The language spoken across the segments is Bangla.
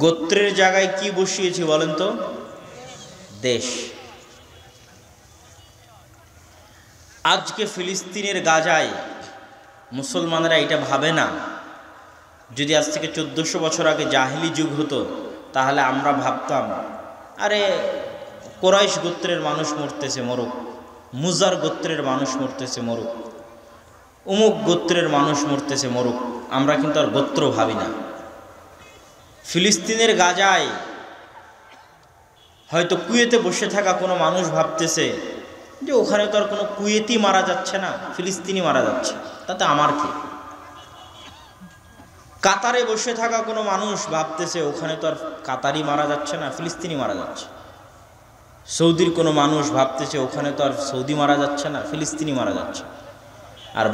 গোত্রের জায়গায় কি বসিয়েছি বলেন তো? দেশ। আজকে ফিলিস্তিনের গাজায় মুসলমানেরা এটা ভাবে না। যদি আজ থেকে 1400 বছর আগে জাহিলি যুগ হতো, তাহলে আমরা ভাবতাম আরে কোরাইশ গোত্রের মানুষ মরতেছে মরুক, মুজার গোত্রের মানুষ মরতেছে মরুক, অমুক গোত্রের মানুষ মরতেছে মরুক। আমরা কিন্তু আর গোত্র ভাবি না। ফিলিস্তিনের গাজায় হয়তো কুয়েতে বসে থাকা কোনো মানুষ ভাবতেছে যে ওখানে তো আর কোনো কুয়েতি মারা যাচ্ছে না, ফিলিস্তিনি মারা যাচ্ছে, তাতে আমার কি? কাতারে বসে থাকা কোনো মানুষ ভাবতেছে ওখানে তো আর কাতারি মারা যাচ্ছে না, ফিলিস্তিনি মারা যাচ্ছে। সৌদির কোনো মানুষ ভাবতেছে ওখানে তো আর সৌদি মারা যাচ্ছে না, ফিলিস্তিনি মারা যাচ্ছে। আর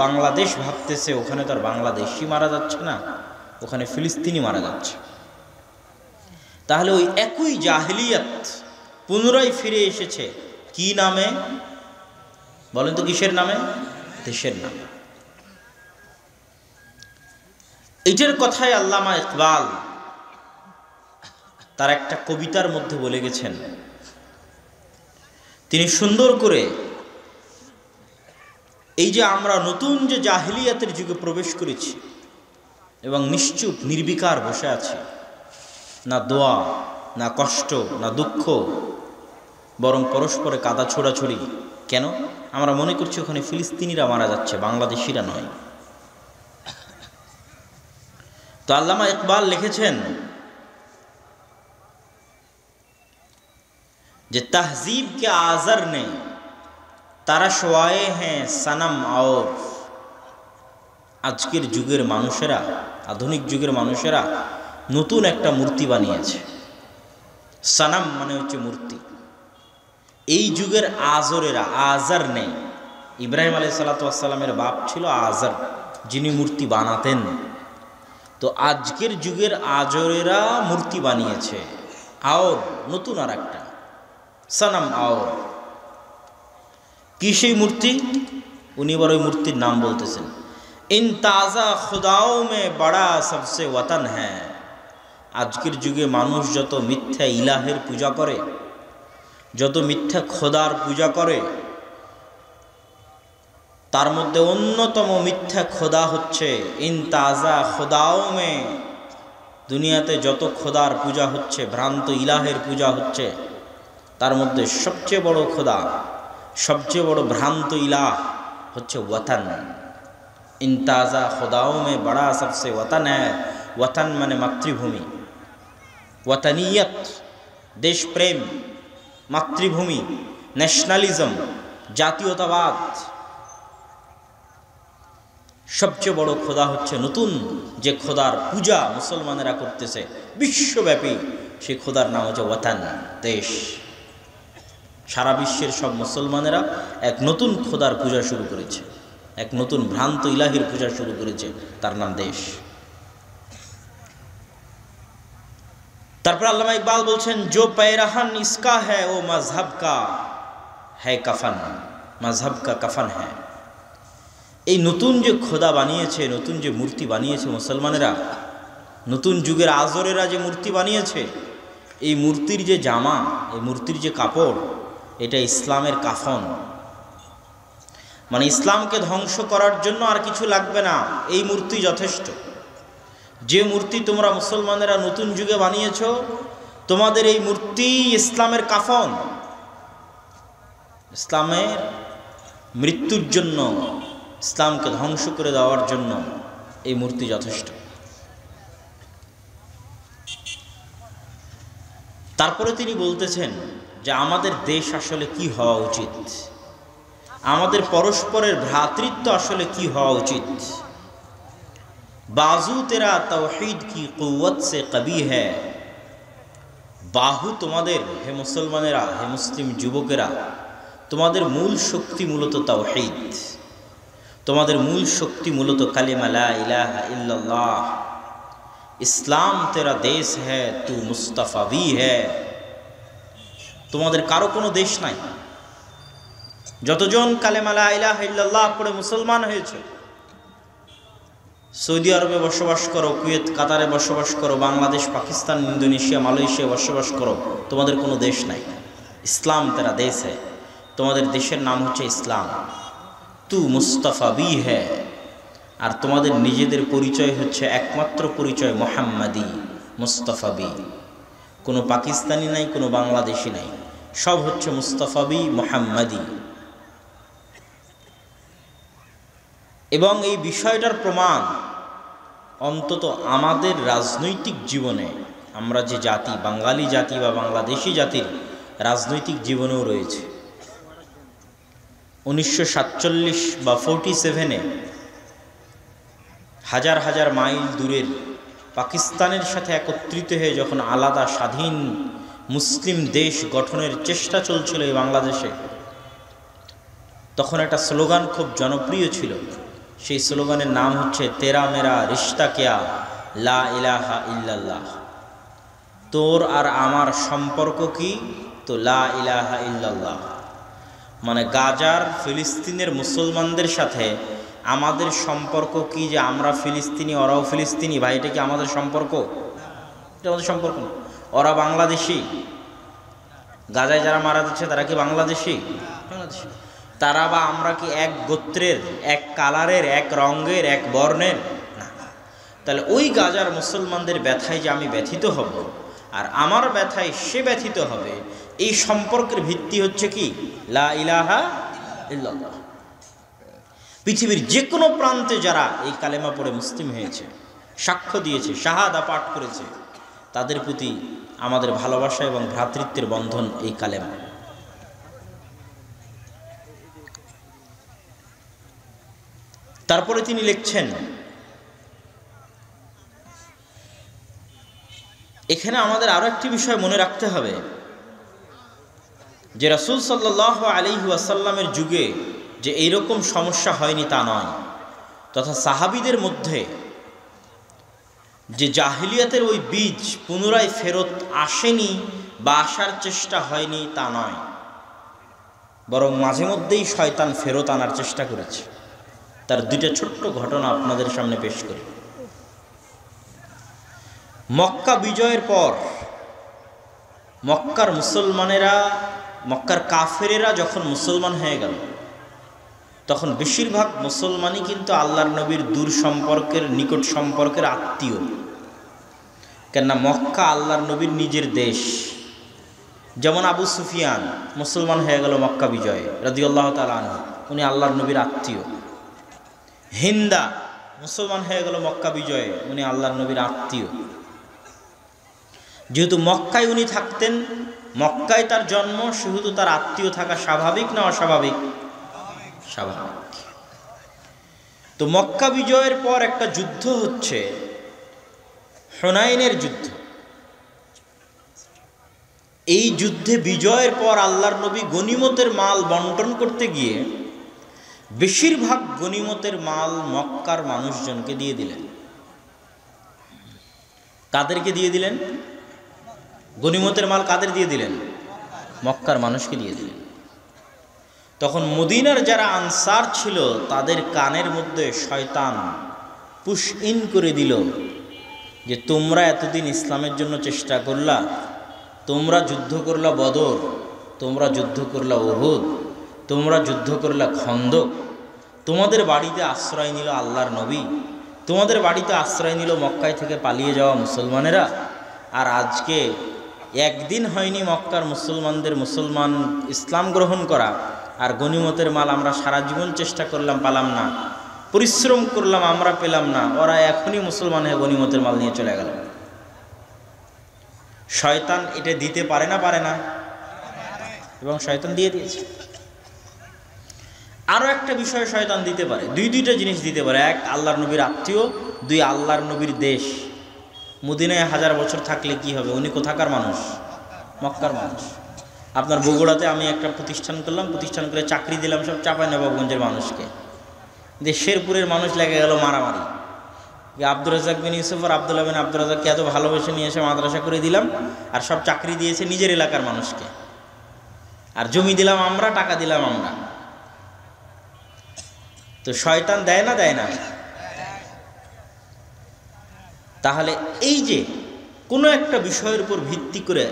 বাংলাদেশ ভাবতেছে ওখানে তো আর বাংলাদেশি মারা যাচ্ছে না, ওখানে ফিলিস্তিনি মারা যাচ্ছে। তাহলে ওই একই জাহিলিয়াত পুনরায় ফিরে এসেছে। কি নামে বলেন তো? কিসের নামে? দেশের নামে। এইটার কথাই আল্লামা ইকবাল তার একটা কবিতার মধ্যে বলে গেছেন। তিনি সুন্দর করে এই যে আমরা নতুন যে জাহিলিয়াতের যুগে প্রবেশ করেছি এবং নিশ্চুপ নির্বিকার বসে আছি, না দোয়া, না কষ্ট, না দুঃখ, বরং পরস্পরে কাদা ছোড়াছড়ি। কেন? আমরা মনে করছি ওখানে ফিলিস্তিনিরা মারা যাচ্ছে, বাংলাদেশিরা নয়। তো আল্লামা ইকবাল লিখেছেন যে তহজিব কে আজর নে তারা শোয়ায়ে হ্যাঁ সনম और আজকের যুগের মানুষেরা, আধুনিক যুগের মানুষেরা নতুন একটা মূর্তি বানিয়েছে। সনম মানে হচ্ছে মূর্তি। এই যুগের আজরেরা, আজর নেই। ইব্রাহিম আলাইহিস সালাতু ওয়াস সালামের বাপ ছিল আজর, যিনি মূর্তি বানাতেন। তো আজকের যুগের আজরেরা মূর্তি বানিয়েছে, আর নতুন আর একটা সনম। আর কি সেই মূর্তি? উনি বড় মূর্তির নাম বলতেছেন, ইন তাজা খুদাও মে বড়া সবসে ওয়াতন হ্যাঁ। আজকের যুগে মানুষ যত মিথ্যা ইলাহের পূজা করে, যত মিথ্যা খোদার পূজা করে, তার মধ্যে অন্যতম মিথ্যা খোদা হচ্ছে ইন তাজা খোদাও মে। দুনিয়াতে যত খোদার পূজা হচ্ছে, ভ্রান্ত ইলাহের পূজা হচ্ছে, তার মধ্যে সবচেয়ে বড় খোদা, সবচেয়ে বড় ভ্রান্ত ইলাহ হচ্ছে ওয়াতন। ইন তাজা খোদাও মে বড়া সবসে ওয়াতন হ্যায়। ওয়াতন মানে মাতৃভূমি, ওয়াতনিয়ত দেশপ্রেম, মাতৃভূমি, ন্যাশনালিজম, জাতীয়তাবাদ। সবচেয়ে বড় খোদা হচ্ছে নতুন যে খোদার পূজা মুসলমানেরা করতেছে বিশ্বব্যাপী, সেই খোদার নাম হচ্ছে ওয়াতন, দেশ। সারা বিশ্বের সব মুসলমানেরা এক নতুন খোদার পূজা শুরু করেছে, এক নতুন ভ্রান্ত ইলাহির পূজা শুরু করেছে, তার নাম দেশ। তারপর আল্লামা ইকবাল বলছেন, জো पैरहन इसका है वो मजहब का है कफन, मजहब का कफन है। এই নতুন যে খোদা বানিয়েছে, নতুন যে মূর্তি বানিয়েছে মুসলমানেরা, নতুন যুগের আজরেরা যে মূর্তি বানিয়েছে, এই মূর্তির যে জামা, এই মূর্তির যে কাপড়, এটা ইসলামের কাফন। মানে ইসলামকে ধ্বংস করার জন্য আর কিছু লাগবে না, এই মূর্তি যথেষ্ট। যে মূর্তি তোমরা মুসলমানেরা নতুন যুগে বানিয়েছ, তোমাদের এই মূর্তি ইসলামের কাফন। ইসলামের মৃত্যুর জন্য, ইসলামকে ধ্বংস করে দেওয়ার জন্য এই মূর্তি যথেষ্ট। তারপরে তিনি বলতেছেন যে আমাদের দেশ আসলে কি হওয়া উচিত, আমাদের পরস্পরের ভ্রাতৃত্ব আসলে কি হওয়া উচিত। बाजू तेरा तौहीद की कुव्वत से कभी है। বাহু তোমাদের, হে মুসলমানেরা, হে মুসলিম যুবকেরা, তোমাদের মূল শক্তি মূলত তাওহীদ, তোমাদের মূল শক্তি মূলত কালিমা লা ইলাহা ইল্লাল্লাহ। ইসলাম তেরা দেশ হ্যায়, তু মুস্তাফাবি হ্যায়। তোমাদের কারো কোনো দেশ নাই। যতজন কালিমা লা ইলাহা ইল্লাল্লাহ পড়ে মুসলমান হয়েছে, সৌদি আরবে বসবাস করো, কুয়েত কাতারে বসবাস করো, বাংলাদেশ, পাকিস্তান, ইন্দোনেশিয়া, মালয়েশিয়া বসবাস করো, তোমাদের কোনো দেশ নাই। ইসলাম তেরা দেশ হ্যায়, তোমাদের দেশের নাম হচ্ছে ইসলাম। তু মুস্তাফা বি হ্যায়, আর তোমাদের নিজেদের পরিচয় হচ্ছে একমাত্র পরিচয় মোহাম্মদী, মুস্তাফা বি। কোনো পাকিস্তানি নাই, কোনো বাংলাদেশি নাই, সব হচ্ছে মুস্তাফা বি, মোহাম্মদী। এবং এই বিষয়টার প্রমাণ অন্তত আমাদের রাজনৈতিক জীবনে, আমরা যে জাতি, বাঙালি জাতি বা বাংলাদেশি জাতির রাজনৈতিক জীবনেও রয়েছে। 1947 বা 47-এ হাজার হাজার মাইল দূরের পাকিস্তানের সাথে একত্রিত হয়ে যখন আলাদা স্বাধীন মুসলিম দেশ গঠনের চেষ্টা চলছিল এই বাংলাদেশে, তখন একটা স্লোগান খুব জনপ্রিয় ছিল। সেই স্লোগানের নাম হচ্ছে তেরা মেরা রিশতা কিয়া লা ইলাহা ইল্লাল্লাহ। তোর আর আমার সম্পর্ক কি? তো লা ইলাহা ইল্লাল্লাহ। মানে গাজার ফিলিস্তিনের মুসলমানদের সাথে আমাদের সম্পর্ক কি? যে আমরা ফিলিস্তিনি, ওরাও ফিলিস্তিনি, ভাই, এটা কি আমাদের সম্পর্ক? এটা আমাদের সম্পর্ক না। ওরা বাংলাদেশি, গাজায় যারা মারা যাচ্ছে তারা কি বাংলাদেশি? বাংলাদেশি। তারা বা আমরা কি এক গোত্রের, এক কালারের, এক রঙের, এক বর্ণের? না। তাহলে ওই গাজার মুসলমানদের ব্যথায় যে আমি ব্যথিত হব আর আমার ব্যথায় সে ব্যথিত হবে, এই সম্পর্কের ভিত্তি হচ্ছে কি? লা ইলাহা ইল্লাল্লাহ। পৃথিবীর যে কোনো প্রান্তে যারা এই কালেমা পড়ে মুসলিম হয়েছে, সাক্ষ্য দিয়েছে, শাহাদা পাঠ করেছে, তাদের প্রতি আমাদের ভালোবাসা এবং ভ্রাতৃত্বের বন্ধন এই কালেমা। তারপরে তিনি লিখছেন, এখানে আমাদের আরো একটি বিষয় মনে রাখতে হবে যে রাসূল সাল্লাল্লাহু আলাইহি ওয়াসাল্লামের যুগে যে এইরকম সমস্যা হয়নি তা নয়, তথা সাহাবীদের মধ্যে যে জাহিলিয়াতের ওই বীজ পুনরায় ফেরত আসেনি বা আসার চেষ্টা হয়নি তা নয়, বরং মাঝে মধ্যেই শয়তান ফেরত আনার চেষ্টা করেছে। তার দুইটা ছোট্ট ঘটনা আপনাদের সামনে পেশ করি। মক্কা বিজয়ের পর মক্কার মুসলমানেরা, মক্কার কাফেরেরা যখন মুসলমান হয়ে গেল, তখন বেশিরভাগ মুসলমানই কিন্তু আল্লাহর নবীর দূর সম্পর্কের, নিকট সম্পর্কের আত্মীয়। কেননা মক্কা আল্লাহর নবীর নিজের দেশ। যেমন আবু সুফিয়ান মুসলমান হয়ে গেল মক্কা বিজয়ে রাদিয়াল্লাহু তাআলা আনহু, উনি আল্লাহর নবীর আত্মীয়। হিন্দা মুসলমান হয়ে গেল মক্কা বিজয়ে, উনি আল্লাহর নবীর আত্মীয়। যেহেতু মক্কায় উনি থাকতেন, মক্কায় তার জন্ম, সেহেতু তার আত্মীয় থাকা স্বাভাবিক না অস্বাভাবিক? স্বাভাবিক। তো মক্কা বিজয়ের পর একটা যুদ্ধ হচ্ছে, হুনাইনের যুদ্ধ। এই যুদ্ধে বিজয়ের পর আল্লাহর নবী গনিমতের মাল বন্টন করতে গিয়ে বেশিরভাগ গনিমতের মাল মক্কার মানুষজনকে দিয়ে দিলেন। কাদেরকে দিয়ে দিলেন? গনিমতের মাল কাদের দিয়ে দিলেন? মক্কার মানুষকে দিয়ে দিলেন। তখন মদিনার যারা আনসার ছিল তাদের কানের মধ্যে শয়তান পুশ ইন করে দিল যে তোমরা এতদিন ইসলামের জন্য চেষ্টা করলা, তোমরা যুদ্ধ করলা বদর, তোমরা যুদ্ধ করলা উহুদ, তোমরা যুদ্ধ করলা খন্দক, তোমাদের বাড়িতে আশ্রয় নিল আল্লাহর নবী, তোমাদের বাড়িতে আশ্রয় নিল মক্কায় থেকে পালিয়ে যাওয়া মুসলমানেরা, আর আজকে একদিন হয়নি মক্কার মুসলমানদের ইসলাম গ্রহণ করা, আর গনিমতের মাল আমরা সারা জীবন চেষ্টা করলাম, পালাম না, পরিশ্রম করলাম, আমরা পেলাম না, ওরা এখনই মুসলমান হয়ে গনিমতের মাল নিয়ে চলে গেল। শয়তান এটা দিতে পারে না? পারে না? এবং শয়তান দিয়ে দিয়েছে। আরো একটা বিষয় শয়তান দিতে পারে, দুইটা জিনিস দিতে পারে। এক, আল্লাহর নবীর আত্মীয়। দুই, আল্লাহর নবীর দেশ। মদিনায় 1000 বছর থাকলে কি হবে? উনি কোথাকার মানুষ? মক্কার মানুষ। আপনার বগুড়াতে আমি একটা প্রতিষ্ঠান করলাম, প্রতিষ্ঠান করে চাকরি দিলাম সব চাঁপাইনবাবগঞ্জের মানুষকে, শেরপুরের মানুষ লেগে গেল মারামারি। আব্দুর রাজ্জাক বিন ইউসুফ আর আব্দুল্লাহ বিন আব্দুর রাজ্জাককে এত ভালোবেসে নিয়ে এসে মাদ্রাসা করে দিলাম, আর সব চাকরি দিয়েছে নিজের এলাকার মানুষকে, আর জমি দিলাম আমরা, টাকা দিলাম আমরা। তো শয়তান দেয় না? দেয় না? তাহলে এই যে কোনো একটা বিষয়ের উপর ভিত্তি করে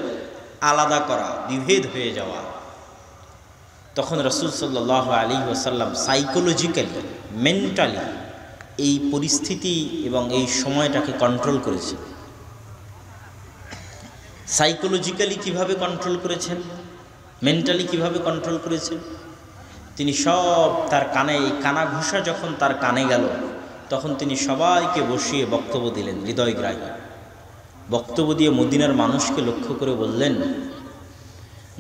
আলাদা করা, বিভেদ হয়ে যাওয়া, তখন রাসূল সাল্লাল্লাহু আলাইহি ওয়াসাল্লাম সাইকোলজিক্যালি, মেন্টালি এই পরিস্থিতি এবং এই সময়টাকে কন্ট্রোল করেছেন। সাইকোলজিক্যালি কিভাবে কন্ট্রোল করেছেন, মেন্টালি কিভাবে কন্ট্রোল করেছেন? তিনি সব তার কানে, এই কানা ঘুষা যখন তার কানে গেল, তখন তিনি সবাইকে বসিয়ে বক্তব্য দিলেন, হৃদয়গ্রাহী বক্তব্য দিয়ে মদিনার মানুষকে লক্ষ্য করে বললেন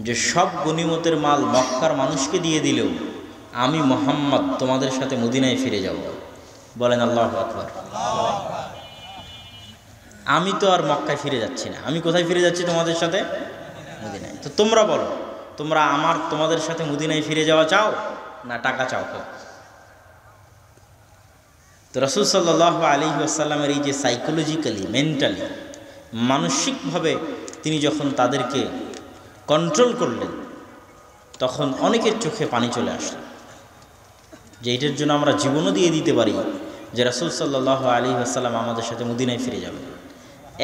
যে সব গনিমতের মাল মক্কার মানুষকে দিয়ে দিলেও আমি মুহাম্মদ তোমাদের সাথে মদিনায় ফিরে যাব। বলেন আল্লাহু আকবার। আমি তো আর মক্কায় ফিরে যাচ্ছি না, আমি কোথায় ফিরে যাচ্ছি? তোমাদের সাথে মদিনায়। তো তোমরা বলো, তোমরা তোমাদের সাথে মদিনায় ফিরে যাওয়া চাও না টাকা চাও? তো রাসূল সাল্লাল্লাহু আলাইহি ওয়াসাল্লামের এই যে সাইকোলজিক্যালি, মেন্টালি, মানসিকভাবে তিনি যখন তাদেরকে কন্ট্রোল করলেন, তখন অনেকের চোখে পানি চলে আসলো যে এটার জন্য আমরা জীবনও দিয়ে দিতে পারি যে রাসূল সাল্লাল্লাহু আলাইহি ওয়াসাল্লাম আমাদের সাথে মদিনায় ফিরে যাবে,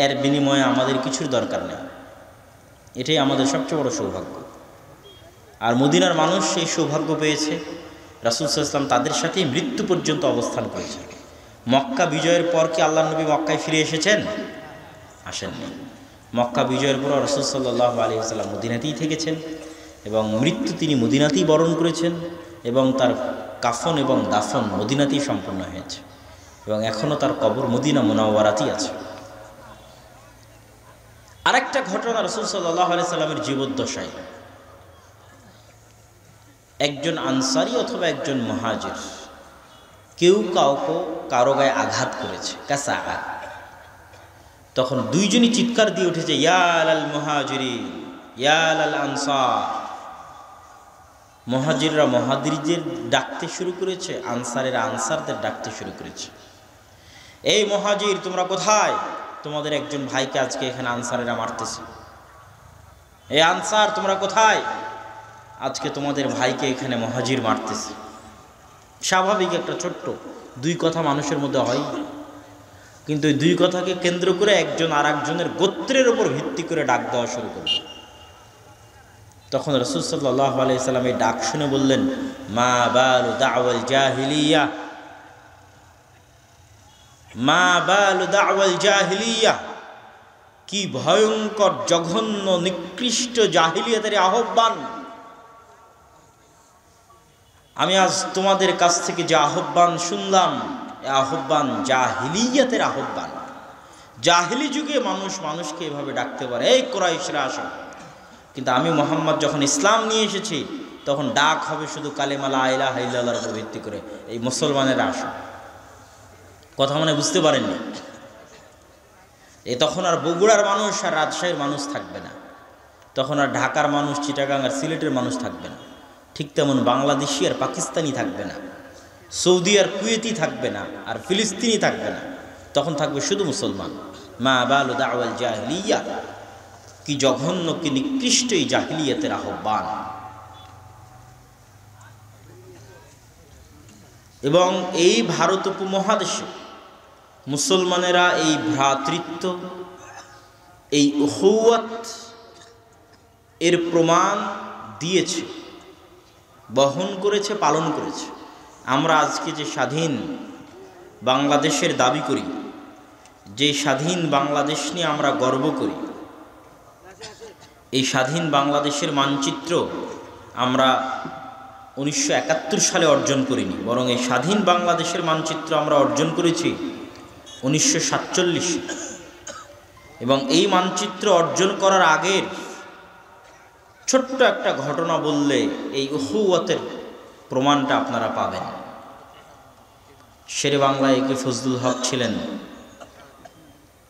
এর বিনিময়ে আমাদের কিছুর দরকার নেই। এটাই আমাদের সবচেয়ে বড় সৌভাগ্য। আর মদিনার মানুষ সেই সৌভাগ্য পেয়েছে। রাসূল সাল্লাল্লাহু আলাইহি ওয়াসাল্লাম তাদের সাথে মৃত্যু পর্যন্ত অবস্থান করেছেন। মক্কা বিজয়ের পর কি আল্লাহর নবী মক্কায় ফিরে এসেছেন? আসেননি। মক্কা বিজয়ের পর রাসূল সাল্লাল্লাহু আলাইহি ওয়াসাল্লাম মদিনাতেই থেকেছেন এবং মৃত্যু তিনি মদিনাতেই বরণ করেছেন এবং তার কাফন এবং দাফন মদিনাতেই সম্পন্ন হয়েছে এবং এখনও তার কবর মদিনা মুনাওয়ারাতেই আছে। আরেকটা ঘটনা রাসূল সাল্লাল্লাহু আলাইহি ওয়াসাল্লামের জীবদ্দশায় একজন আনসারী অথবা একজন মুহাজির কেউ কারো গায়ে আঘাত করেছে, কাসা আঘাত। তখন দুইজনই চিৎকার দিয়ে উঠেছে, ইয়া লাল মুহাজিরিন ইয়া লাল আনসার। মুহাজিররা মুহাজিরদের ডাকতে শুরু করেছে, আনসারেরা আনসারদের ডাকতে শুরু করেছে। এই মুহাজির তোমরা কোথায়? তোমাদের একজন ভাইকে আজকে এখানে আনসারেরা মারতেছে। এই আনসার তোমরা কোথায়? আজকে তোমাদের ভাইকে এখানে মুহাজির মারতেছে। স্বাভাবিক একটা ছোট্ট দুই কথা মানুষের মধ্যে হয়, কিন্তু এই দুই কথাকে কেন্দ্র করে একজন আর একজনের গোত্রের উপর ভিত্তি করে ডাক দেওয়া শুরু করল। তখন রাসূল সাল্লাল্লাহু আলাইহি সাল্লাম এই ডাক শুনে বললেন, মা বালু দাওয়াল জাহিলিয়া, মা বালু দাওয়াল জাহিলিয়া। কি ভয়ঙ্কর, জঘন্য, নিকৃষ্ট জাহিলিয়াতের আহ্বান। আমি আজ তোমাদের কাছ থেকে যে আহ্বান শুনলাম, এ আহ্বান জাহিলিয়াতের আহ্বান। জাহিলি যুগে মানুষকে এভাবে ডাকতে পারে, এই কুরাইশরা আসো। কিন্তু আমি মুহাম্মদ যখন ইসলাম নিয়ে এসেছি, তখন ডাক হবে শুধু কালেমা লা ইলাহা ইল্লাল্লাহর উপর ভিত্তি করে, এই মুসলমানেরা আসো। কথা মানে বুঝতে পারেননি? তখন আর বগুড়ার মানুষ আর রাজশাহীর মানুষ থাকবে না, তখন আর ঢাকার মানুষ, চিটাগাং আর সিলেটের মানুষ থাকবে না। ঠিক তেমন বাংলাদেশি আর পাকিস্তানি থাকবে না, সৌদি আর কুয়েতি থাকবে না, আর ফিলিস্তিনি থাকবে না। তখন থাকবে শুধু মুসলমান। মা বালু দাওয়াল জাহিলিয়া। কি জঘন্য, কি নিকৃষ্ট এই জাহিলিয়াতের আহ্বান। এবং এই ভারত উপমহাদেশে মুসলমানেরা এই ভ্রাতৃত্ব, এই উখুওয়াত এর প্রমাণ দিয়েছে, বহন করেছে, পালন করেছে। আমরা আজকে যে স্বাধীন বাংলাদেশের দাবি করি, যে স্বাধীন বাংলাদেশ নিয়ে আমরা গর্ব করি, এই স্বাধীন বাংলাদেশের মানচিত্র আমরা 1971 সালে অর্জন করিনি, বরং এই স্বাধীন বাংলাদেশের মানচিত্র আমরা অর্জন করেছি 1947। এবং এই মানচিত্র অর্জন করার আগের ছোট্ট একটা ঘটনা বললে এই উখুওয়াতের প্রমাণটা আপনারা পাবেন। শেরে বাংলা একে ফজলুল হক ছিলেন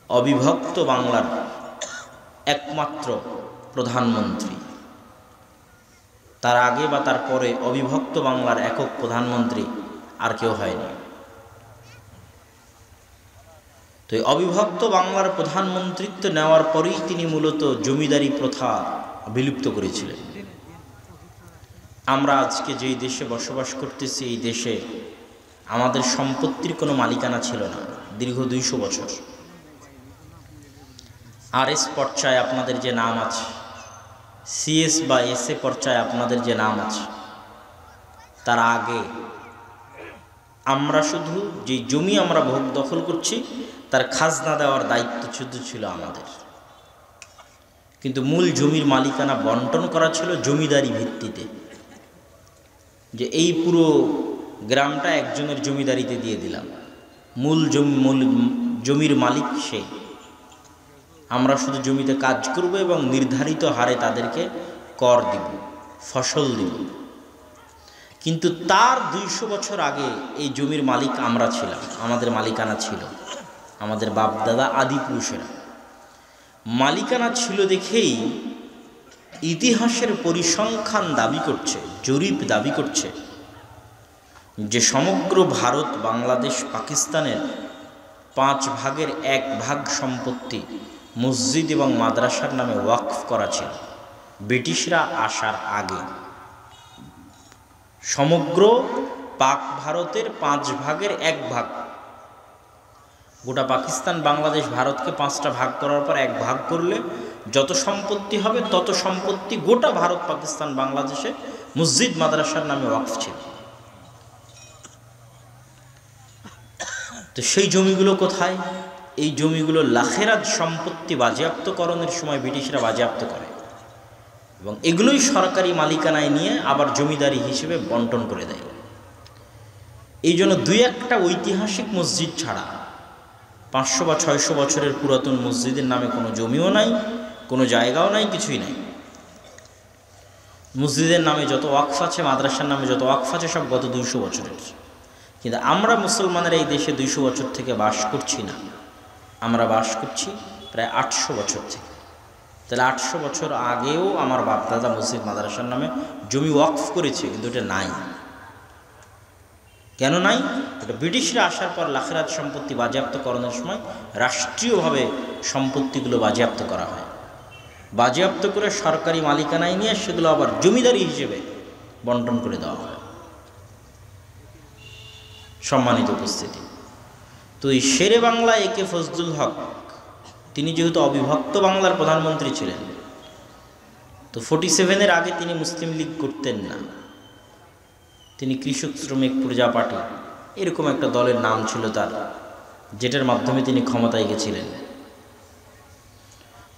অবিভক্ত বাংলার একমাত্র প্রধানমন্ত্রী। তার আগে বা তার পরে অবিভক্ত বাংলার একক প্রধানমন্ত্রী আর কেউ হয়নি। তো এই অবিভক্ত বাংলার প্রধানমন্ত্রিত্ব নেওয়ার পরেই তিনি মূলত জমিদারি প্রথা বিলুপ্ত করেছিলেন। আমরা আজকে যেই দেশে বসবাস করতেছি, এই দেশে আমাদের সম্পত্তির কোনো মালিকানা ছিল না দীর্ঘ 200 বছর। RS পর্যায়ে আপনাদের যে নাম আছে, CS বা SA পর্যায়ে আপনাদের যে নাম আছে, তার আগে আমরা শুধু যে জমি আমরা ভোগ দখল করছি তার খাজনা দেওয়ার দায়িত্ব শুধু ছিল আমাদের, কিন্তু মূল জমির মালিকানা বন্টন করা ছিল জমিদারি ভিত্তিতে, যে এই পুরো গ্রামটা একজনের জমিদারিতে দিয়ে দিলাম, মূল জমির মালিক সে, আমরা শুধু জমিতে কাজ করব এবং নির্ধারিত হারে তাদেরকে কর দিব, ফসল দিব। কিন্তু তার 200 বছর আগে এই জমির মালিক আমরা ছিলাম, আমাদের মালিকানা ছিল, আমাদের বাপ দাদা আদি পুরুষেরা মালিকানা ছিল দেখেই ইতিহাসের পরিসংখ্যান দাবি করছে, জরিপ দাবি করছে যে সমগ্র ভারত, বাংলাদেশ, পাকিস্তানের 5 ভাগের 1 ভাগ সম্পত্তি মসজিদ এবং মাদ্রাসার নামে ওয়াকফ করা ছিল ব্রিটিশরা আসার আগে। সমগ্র পাক ভারতের 5 ভাগের 1 ভাগ, গোটা পাকিস্তান, বাংলাদেশ, ভারতকে 5টা ভাগ করার পর 1 ভাগ করলে যত সম্পত্তি হবে তত সম্পত্তি গোটা ভারত, পাকিস্তান, বাংলাদেশে মসজিদ মাদ্রাসার নামে ওয়াকফ ছিল। তো সেই জমিগুলো কোথায়? এই জমিগুলো লাখেরাত সম্পত্তি বাজেয়াপ্তকরণের সময় ব্রিটিশরা বাজেয়াপ্ত করে এবং এগুলোই সরকারি মালিকানায় নিয়ে আবার জমিদারি হিসেবে বন্টন করে দেয়। এই জন্য 2-1টা ঐতিহাসিক মসজিদ ছাড়া 500 বা 600 বছরের পুরাতন মসজিদের নামে কোনো জমিও নাই, কোনো জায়গাও নাই, কিছুই নাই। মসজিদের নামে যত ওয়াকফ আছে, মাদ্রাসার নামে যত ওয়াকফ আছে, সব গত 200 বছরের। কিন্তু আমরা মুসলমানের এই দেশে 200 বছর থেকে বাস করছি না, আমরা বাস করছি প্রায় 800 বছর থেকে। তাহলে 800 বছর আগেও আমার বাপদাদা মসজিদ মাদ্রাসার নামে জমি ওয়াকফ করেছে, কিন্তু এটা নাই। কেন নাই? এটা ব্রিটিশরা আসার পর লাখেরাত সম্পত্তি বাজেয়াপ্তকরণের সময় রাষ্ট্রীয়ভাবে সম্পত্তিগুলো বাজেয়াপ্ত করা হয়, বাজেয়াপ্ত করে সরকারি মালিকানায় নিয়ে সেগুলো আবার জমিদারি হিসেবে বন্টন করে দেওয়া হয়। সম্মানিত উপস্থিতি, তো এই শেরে বাংলা একে ফজলুল হক, তিনি যেহেতু অবিভক্ত বাংলার প্রধানমন্ত্রী ছিলেন, তো 47-এর আগে তিনি মুসলিম লীগ করতেন না, তিনি কৃষক শ্রমিক প্রজা পার্টি এরকম একটা দলের নাম ছিল তার, যেটার মাধ্যমে তিনি ক্ষমতায় গেছিলেন।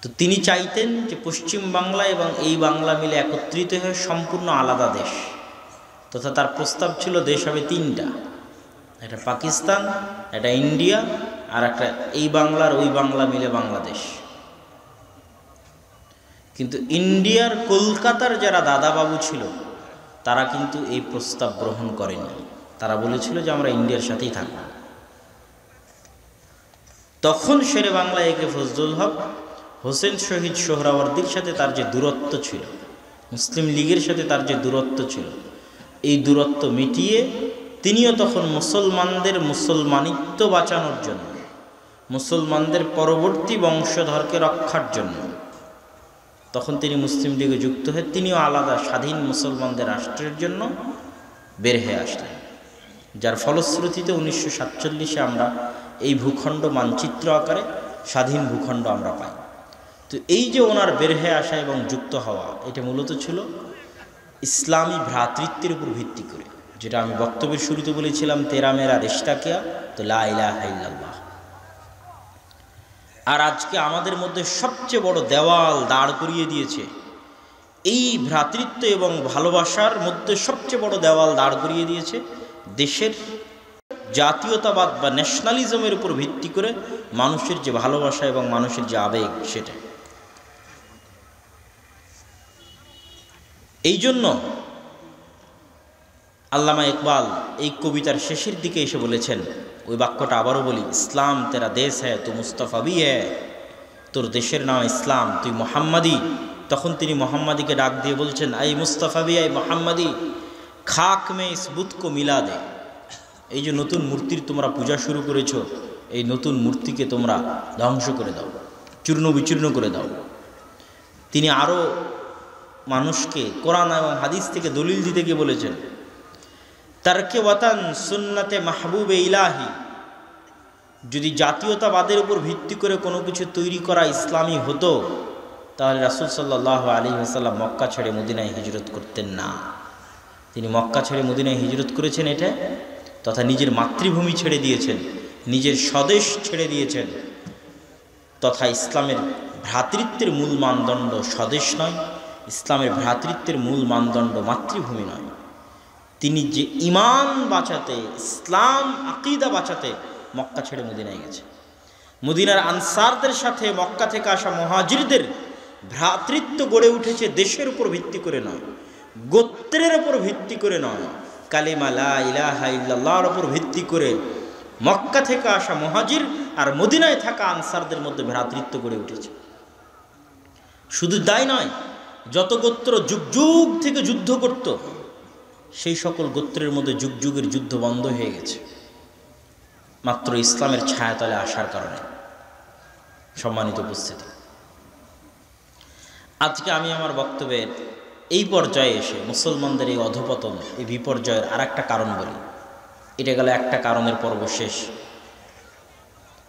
তো তিনি চাইতেন যে পশ্চিম বাংলা এবং এই বাংলা মিলে একত্রিত হয়ে সম্পূর্ণ আলাদা দেশ, তথা তার প্রস্তাব ছিল দেশ হবে 3টা, একটা পাকিস্তান, একটা ইন্ডিয়া, আর একটা এই বাংলার ওই বাংলা মিলে বাংলাদেশ। কিন্তু ইন্ডিয়ার কলকাতার যারা দাদাবাবু ছিল তারা কিন্তু এই প্রস্তাব গ্রহণ করেনি, তারা বলেছিল যে আমরা ইন্ডিয়ার সাথেই থাকব। তখন শেরে বাংলা একে ফজলুল হক হোসেন শহীদ সোহরাওয়ার্দীর সাথে তার যে দূরত্ব ছিল, মুসলিম লীগের সাথে তার যে দূরত্ব ছিল, এই দূরত্ব মিটিয়ে তিনিও তখন মুসলমানদের মুসলমানিত্ব বাঁচানোর জন্য, মুসলমানদের পরবর্তী বংশধরকে রক্ষার জন্য তখন তিনি মুসলিম লীগে যুক্ত হয়ে তিনিও আলাদা স্বাধীন মুসলমানদের রাষ্ট্রের জন্য বের হয়ে আসলেন, যার ফলশ্রুতিতে 1947-এ আমরা এই ভূখণ্ড মানচিত্র আকারে স্বাধীন ভূখণ্ড আমরা পাই। তো এই যে ওনার বের হয়ে আসা এবং যুক্ত হওয়া, এটা মূলত ছিল ইসলামী ভ্রাতৃত্বের উপর ভিত্তি করে, যেটা আমি বক্তব্যের শুরুতে বলেছিলাম, তেরা মেরা রিশতা কিয়া তো লা ইলাহা ইল্লাল্লাহ। আর আজকে আমাদের মধ্যে সবচেয়ে বড় দেওয়াল দাঁড় করিয়ে দিয়েছে, এই ভ্রাতৃত্ব এবং ভালোবাসার মধ্যে সবচেয়ে বড় দেওয়াল দাঁড় করিয়ে দিয়েছে দেশের জাতীয়তাবাদ বা ন্যাশনালিজমের উপর ভিত্তি করে মানুষের যে ভালোবাসা এবং মানুষের যে আবেগ, সেটা। এই জন্য আল্লামা ইকবাল এই কবিতার শেষের দিকে এসে বলেছেন, ওই বাক্যটা আবারও বলি, ইসলাম তেরা দেশ হ্যায় তু মুস্তফাবি হ্যায়, তোর দেশের নাম ইসলাম, তুই মোহাম্মদী। তখন তিনি মোহাম্মদীকে ডাক দিয়ে বলছেন, আই মুস্তফাবি আই মোহাম্মদী খাক মে ইস বুত কো মিলা দে। এই যে নতুন মূর্তির তোমরা পূজা শুরু করেছ, এই নতুন মূর্তিকে তোমরা ধ্বংস করে দাও, চূর্ণ বিচূর্ণ করে দাও। তিনি আরও মানুষকে কোরআন এবং হাদিস থেকে দলিল দিতে গিয়ে বলেছেন, তারকে ওয়াতান সুন্নতে মাহবুবে ইলাহি যদি জাতীয়তাবাদের উপর ভিত্তি করে কোনো কিছু তৈরি করা ইসলামী হতো, তাহলে রাসূল সাল্লাল্লাহু আলাইহি ওয়াসাল্লাম মক্কা ছেড়ে মদিনায় হিজরত করতেন না। তিনি মক্কা ছেড়ে মদিনায় হিজরত করেছেন এটা, তথা নিজের মাতৃভূমি ছেড়ে দিয়েছেন, নিজের স্বদেশ ছেড়ে দিয়েছেন, তথা ইসলামের ভ্রাতৃত্বের মূল মানদণ্ড স্বদেশ নয়, ইসলামের ভ্রাতৃত্বের মূল মানদণ্ড মাতৃভূমি নয়। তিনি যে ঈমান বাঁচাতে, ইসলাম আকীদা বাঁচাতে মক্কা ছেড়ে মদিনায় গেছে। মদিনার আনসারদের সাথে মক্কা থেকে আসা মুহাজিরদের ভ্রাতৃত্ব গড়ে উঠেছে দেশের উপর ভিত্তি করে নয়, গোত্রের উপর ভিত্তি করে নয়, কালিমা লা ইলাহা ইল্লাল্লাহর উপর ভিত্তি করে মক্কা থেকে আসা মুহাজির আর মদিনায় থাকা আনসারদের মধ্যে ভ্রাতৃত্ব গড়ে উঠেছে। শুধু তাই নয়, যত গোত্র যুগ যুগ থেকে যুদ্ধ করত, সেই সকল গোত্রের মধ্যে যুগ যুগের যুদ্ধ বন্ধ হয়ে গেছে মাত্র ইসলামের ছায়াতলে আসার কারণে। সম্মানিত উপস্থিতি, আজকে আমি আমার বক্তব্যের এই পর্যায়ে এসে মুসলমানদের এই অধপতন, এই বিপর্যয়ের আর একটা কারণ বলি। এটা গেল একটা কারণের পর্ব শেষ।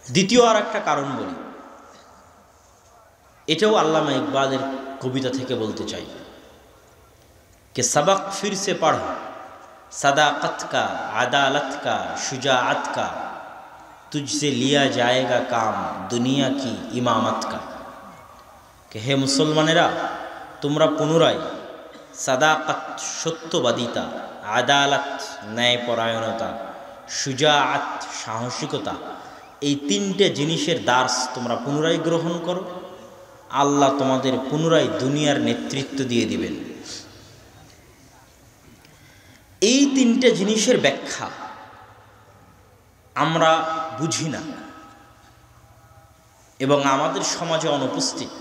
দ্বিতীয় আর একটা কারণ বলি, এটাও আল্লামা ইকবালের কবিতা থেকে বলতে চাই कि सबक फिर से पढ़ सदाकत का, अदालत का, शुजाअत का, तुझसे लिया जाएगा काम दुनिया की इमामत का। कि हे मुसलमानेरा, তোমরা পুনরায় সাদাকাত সত্যবাদিতা, আদালত ন্যায়পরায়ণতা, শুজাআত সাহসিকতা, এই তিনটে জিনিসের দার্স তোমরা পুনরায় গ্রহণ করো। আল্লাহ তোমাদের পুনরায় দুনিয়ার নেতৃত্ব দিয়ে দিবেন। এই তিনটে জিনিসের ব্যাখ্যা আমরা বুঝি না এবং আমাদের সমাজে অনুপস্থিত।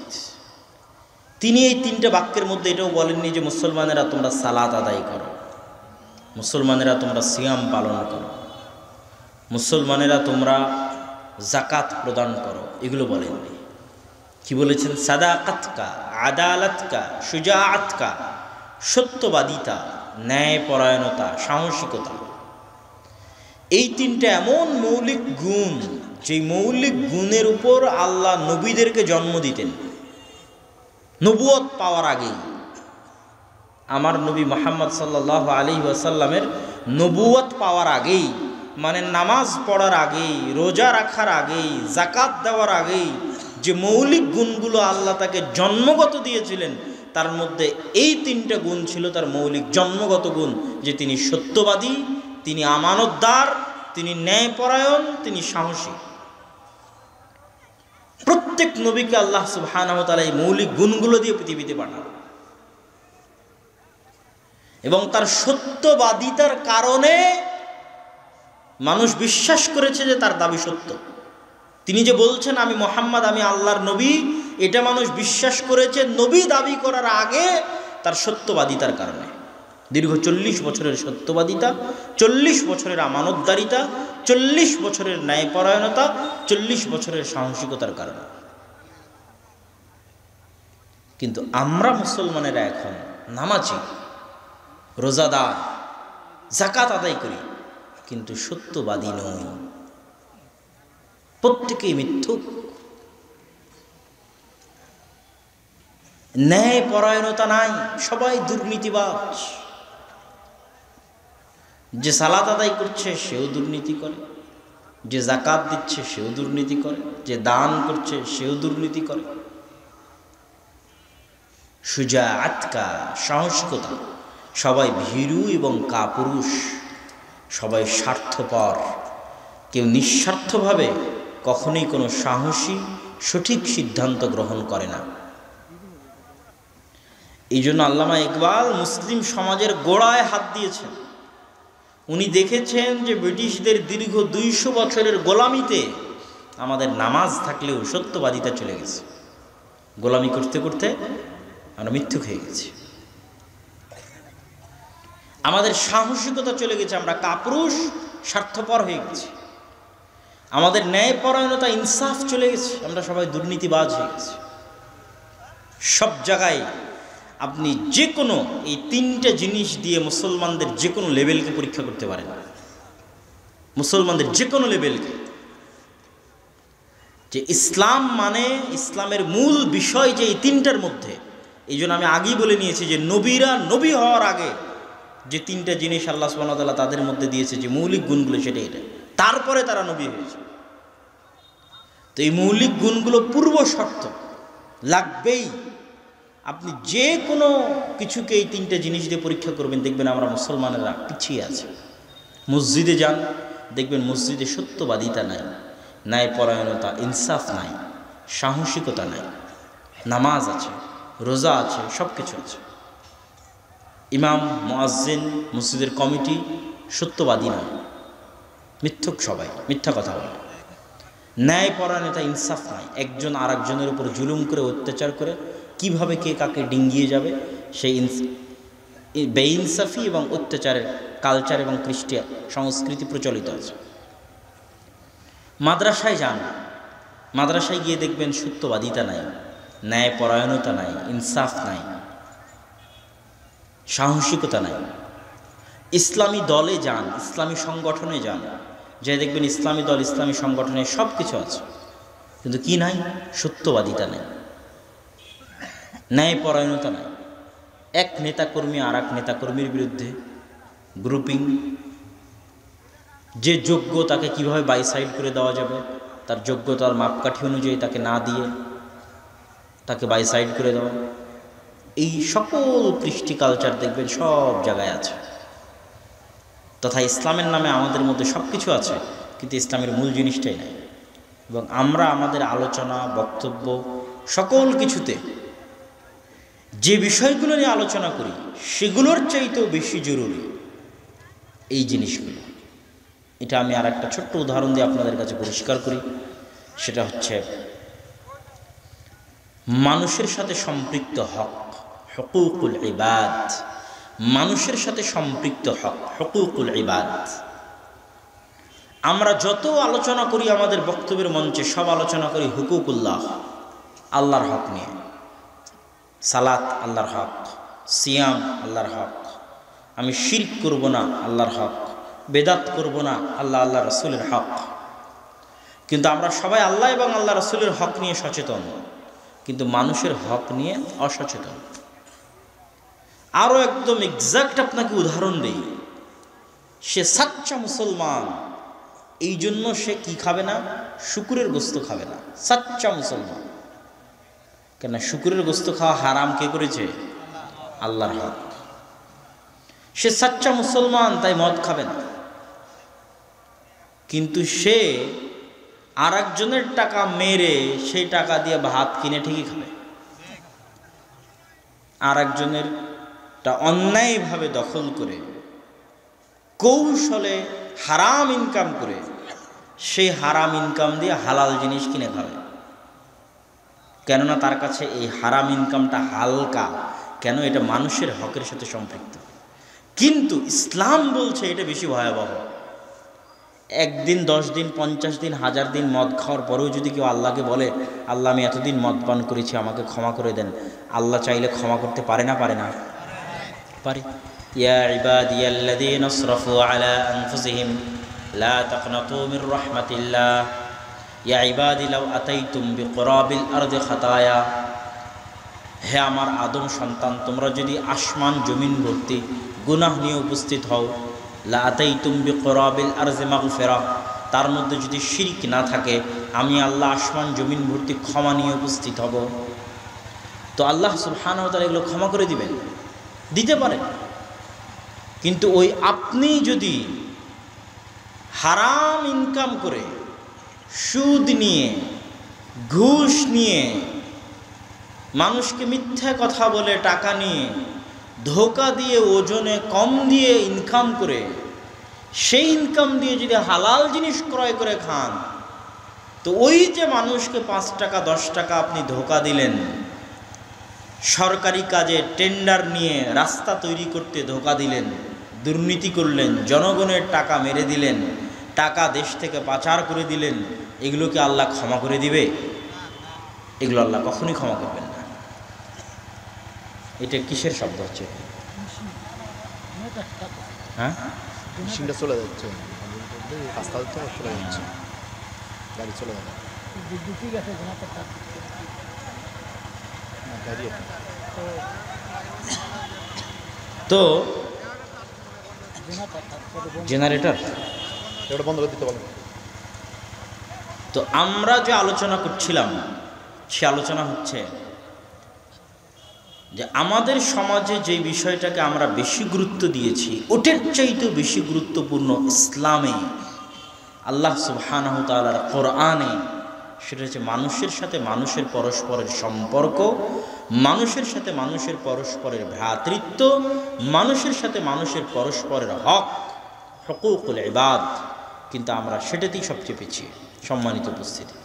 তিনি এই তিনটে বাক্যের মধ্যে এটাও বলেননি যে মুসলমানেরা তোমরা সালাত আদায় করো, মুসলমানেরা তোমরা সিয়াম পালন করো, মুসলমানেরা তোমরা জাকাত প্রদান করো, এগুলো বলেননি। কি বলেছেন? সাদাকাত কা, আদালত কা, শুজাআত কা, সত্যবাদিতা, ন্যায়পরায়ণতা, সাহসিকতা। এই তিনটা এমন মৌলিক গুণ, যে মৌলিক গুণের উপর আল্লাহ নবীদেরকে জন্ম দিতেন নবুয়ত পাওয়ার আগেই। আমার নবী মুহাম্মদ সাল্লাল্লাহু আলাইহি ওয়াসাল্লামের নবুয়ত পাওয়ার আগেই, মানে নামাজ পড়ার আগেই, রোজা রাখার আগেই, জাকাত দেওয়ার আগেই যে মৌলিক গুণগুলো আল্লাহ তাকে জন্মগত দিয়েছিলেন, তার মধ্যে এই তিনটা গুণ ছিল তার মৌলিক জন্মগত গুণ, যে তিনি সত্যবাদী, তিনি আমানতদার, তিনি ন্যায়পরায়ণ, তিনি সাহসী। প্রত্যেক নবীকে আল্লাহ সুবহানাহু ওয়া তাআলা এই মৌলিক গুণগুলো দিয়ে পৃথিবীতে পাঠান এবং তার সত্যবাদিতার কারণে মানুষ বিশ্বাস করেছে যে তার দাবি সত্য। তিনি যে বলছেন আমি মুহাম্মদ, আমি আল্লাহর নবী, এটা মানুষ বিশ্বাস করেছে নবী দাবি করার আগে তার সত্যবাদিতার কারণে। দীর্ঘ 40 বছরের সত্যবাদিতা, 40 বছরের আমানতদারিতা, 40 বছরের ন্যায়পরায়ণতা, 40 বছরের সাহসিকতার কারণে। কিন্তু আমরা মুসলমানেরা এখন নামাজি, রোজাদার, জাকাত আদায় করি, কিন্তু সত্যবাদী নই। প্রত্যেকেই মিথ্যুক, ন্যায়পরায়ণতা নাই, সবাই দুর্নীতিবাজ। যে সালাত আদায় করছে সেও দুর্নীতি করে, যে জাকাত দিচ্ছে সেও দুর্নীতি করে, যে দান করছে সেও দুর্নীতি করে। শুজাআত কা, সাহসিকতা, সবাই ভীরু এবং কাপুরুষ, সবাই স্বার্থপর, কেউ নিঃস্বার্থভাবে কখনোই কোনো সাহসী সঠিক সিদ্ধান্ত গ্রহণ করে না। এই জন্য আল্লামা ইকবাল মুসলিম সমাজের গোড়ায় হাত দিয়েছেন। উনি দেখেছেন যে ব্রিটিশদের দীর্ঘ 200 বছরের গোলামিতে আমাদের নামাজ থাকলেও সত্যবাদিতা চলে গেছে। গোলামি করতে করতে আমরা মিথ্যুক হয়ে গেছি, আমাদের সাহসিকতা চলে গেছে, আমরা কাপুরুষ, স্বার্থপর হয়ে গেছি, আমাদের ন্যায়পরায়ণতা, ইনসাফ চলে গেছে, আমরা সবাই দুর্নীতিবাজ হয়ে গেছি। সব জায়গায় আপনি যে কোনো এই তিনটে জিনিস দিয়ে মুসলমানদের যে কোনো লেভেলকে পরীক্ষা করতে পারেন, মুসলমানদের যে কোনো লেভেলকে। যে ইসলাম মানে ইসলামের মূল বিষয় যে এই তিনটার মধ্যে। এই জন্য আমি আগেই বলে নিয়েছি যে নবীরা নবী হওয়ার আগে যে তিনটা জিনিস আল্লাহ সুবহানাহু ওয়া তাআলা তাদের মধ্যে দিয়েছে, যে মৌলিক গুণগুলো, সেটা এটা, তারপরে তারা নবী হয়েছে। তো এই মৌলিক গুণগুলো পূর্ব শর্ত লাগবেই। আপনি যে কোনো কিছুকে এই তিনটা জিনিস দিয়ে পরীক্ষা করবেন, দেখবেন আমরা মুসলমানেরা পিছিয়ে আছে। মসজিদে যান, দেখবেন মসজিদে সত্যবাদিতা নাই, ন্যায়পরায়ণতা, ইনসাফ নাই, সাহসিকতা নাই। নামাজ আছে, রোজা আছে, সব কিছু আছে। ইমাম, মুয়াজ্জিন, মসজিদের কমিটি সত্যবাদী নয়, মিথ্যুক, সবাই মিথ্যা কথা বলে। ন্যায়পরায়ণতা, ইনসাফ নাই, একজন আর একজনের উপর জুলুম করে, অত্যাচার করে কিভাবে কে কাকে ডিঙ্গিয়ে যাবে, সেই বেইনসাফি এবং অত্যাচারের কালচার এবং কৃষ্টি সংস্কৃতি প্রচলিত আছে। মাদ্রাসায় যান, মাদ্রাসায় গিয়ে দেখবেন সত্যবাদিতা নাই, ন্যায়পরায়ণতা নাই, ইনসাফ নাই, সাহসিকতা নাই। ইসলামী দলে যান, ইসলামী সংগঠনে যান, যে দেখবেন ইসলামী দল, ইসলামী সংগঠনে সব কিছু আছে, কিন্তু কি নাই? সত্যবাদিতা নাই, ন্যায়পরায়ণতা নাই। এক নেতাকর্মী আর এক নেতাকর্মীর বিরুদ্ধে গ্রুপিং, যে যোগ্য তাকে কিভাবে বাইসাইড করে দেওয়া যাবে, তার যোগ্যতার মাপকাঠি অনুযায়ী তাকে না দিয়ে তাকে বাইসাইড করে দেওয়া, এই সকল কৃষ্টি কালচার দেখবেন সব জায়গায় আছে। তথা ইসলামের নামে আমাদের মধ্যে সব কিছু আছে, কিন্তু ইসলামের মূল জিনিসটাই নাই। এবং আমরা আমাদের আলোচনা, বক্তব্য, সকল কিছুতে যে বিষয়গুলো নিয়ে আলোচনা করি, সেগুলোর চাইতেও বেশি জরুরি এই জিনিসগুলো। এটা আমি আর একটা ছোট্ট উদাহরণ দিয়ে আপনাদের কাছে পরিষ্কার করি। সেটা হচ্ছে মানুষের সাথে সম্পৃক্ত হক, হুকুকুল ইবাদ। মানুষের সাথে সম্পৃক্ত হক, হুকুকুল ইবাদ। আমরা যত আলোচনা করি আমাদের বক্তব্যের মঞ্চে, সব আলোচনা করি হুকুকুল্লাহ, আল্লাহর হক নিয়ে। সালাত আল্লাহর হক, সিয়াম আল্লাহর হক, আমি শিরক করব না আল্লাহর হক, বেদাত করব না আল্লাহ রসুলের হক। কিন্তু আমরা সবাই আল্লাহ এবং আল্লাহ রসুলের হক নিয়ে সচেতন, কিন্তু মানুষের হক নিয়ে অসচেতন। আরও একদম এক্সাক্ট আপনাকে উদাহরণ দিই, সে সাচ্চা মুসলমান, এই জন্য সে কি খাবে না? শুকুরের গোস্ত খাবে না। সাচ্চা মুসলমান, কেন? শুকুরের গোস্ত খাওয়া হারাম কে করেছে? আল্লাহর হক। সে সাচ্চা মুসলমান, তাই মদ খাবে না। কিন্তু সে আর একজনের টাকা মেরে সেই টাকা দিয়ে ভাত কিনে ঠিকই খাবে। আর একজনেরটা অন্যায়ভাবে দখল করে, কৌশলে হারাম ইনকাম করে, সেই হারাম ইনকাম দিয়ে হালাল জিনিস কিনে খাবে। কেননা তার কাছে এই হারাম ইনকামটা হালকা। কেন? এটা মানুষের হকের সাথে সম্পৃক্ত। কিন্তু ইসলাম বলছে এটা বেশি ভয়াবহ। একদিন, 10 দিন, 50 দিন, 1000 দিন মদ খাওয়ার পরেও যদি কেউ আল্লাহকে বলে, আল্লাহ আমি এতদিন মদ পান করেছি, আমাকে ক্ষমা করে দেন, আল্লাহ চাইলে ক্ষমা করতে পারে না? পারে না? পারে। ইয়া ইবাদিয়াল্লাযীনা আসরাফু আলা আনফুসিহিম লা তাকনাতু মির রাহমাতিল্লাহ ইয়া ইবাদি লাউ আতাইতুম বিকুরাবিল আরদি খাতায়া। হে আমার আদম সন্তান, তোমরা যদি আসমান জমিন ভর্তি গুনাহ নিয়ে উপস্থিত হও, লা আতাইতুম বিকুরাবিল আরদি মাগফিরা, তার মধ্যে যদি শিরক না থাকে, আমি আল্লাহ আসমান জমিন ভর্তি ক্ষমা নিয়ে উপস্থিত হব। তো আল্লাহ সুবহানাহু ওয়া তাআলা এগুলো ক্ষমা করে দিবেন, দিতে পারেন। কিন্তু ওই আপনি যদি হারাম ইনকাম করে, সুদ নিয়ে, ঘুষ নিয়ে, মানুষকে মিথ্যা কথা বলে টাকা নিয়ে, ধোঁকা দিয়ে, ওজনে কম দিয়ে ইনকাম করে, সেই ইনকাম দিয়ে যদি হালাল জিনিস ক্রয় করে খান, তো ওই যে মানুষকে 5 টাকা 10 টাকা আপনি ধোঁকা দিলেন, সরকারি কাজে টেন্ডার নিয়ে রাস্তা তৈরি করতে ধোঁকা দিলেন, দুর্নীতি করলেন, জনগণের টাকা মেরে দিলেন, টাকা দেশ থেকে পাচার করে দিলেন, এগুলোকে আল্লাহ ক্ষমা করে দিবে? এগুলো আল্লাহ কখনোই ক্ষমা করবেন না। এটা কিসের শব্দ হচ্ছে? হ্যাঁ, মেশিনটা চলে যাচ্ছে, রাস্তা চলে যাচ্ছে, গাড়ি চলে যাবে। তো জেনারেটর বন্ধ করে দিতে বলেন। তো আমরা যে আলোচনা করছিলাম সে আলোচনা হচ্ছে যে আমাদের সমাজে যে বিষয়টাকে আমরা বেশি গুরুত্ব দিয়েছি ওটার চাইতেও বেশি গুরুত্বপূর্ণ ইসলামে, আল্লাহ সুবহানাহু ওয়া তাআলার কোরআনে, সেটা হচ্ছে মানুষের সাথে মানুষের পরস্পরের সম্পর্ক, মানুষের সাথে মানুষের পরস্পরের ভ্রাতৃত্ব, মানুষের সাথে মানুষের পরস্পরের হক, হুকুকুল ইবাদ। কিন্তু আমরা সেটাতেই সবচেয়ে পিছিয়ে। সম্মানিত উপস্থিতি,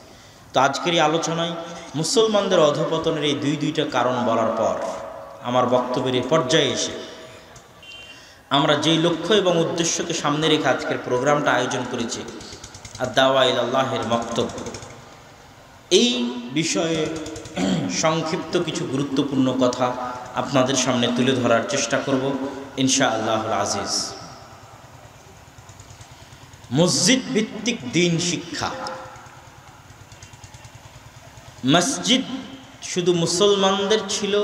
তো আজকের এই আলোচনায় মুসলমানদের অধঃপতনের এই দুইটা কারণ বলার পর আমার বক্তব্যের এই পর্যায়ে এসে আমরা যেই লক্ষ্য এবং উদ্দেশ্যকে সামনে রেখে আজকের প্রোগ্রামটা আয়োজন করেছি, আদ-দাওয়া ইলাল্লাহের বক্তব্য, এই বিষয়ে সংক্ষিপ্ত কিছু গুরুত্বপূর্ণ কথা আপনাদের সামনে তুলে ধরার চেষ্টা করব ইনশাআল্লাহুল আজিজ। মসজিদ ভিত্তিক দ্বীন শিক্ষা। মসজিদ শুধু মুসলমানদের ছিল,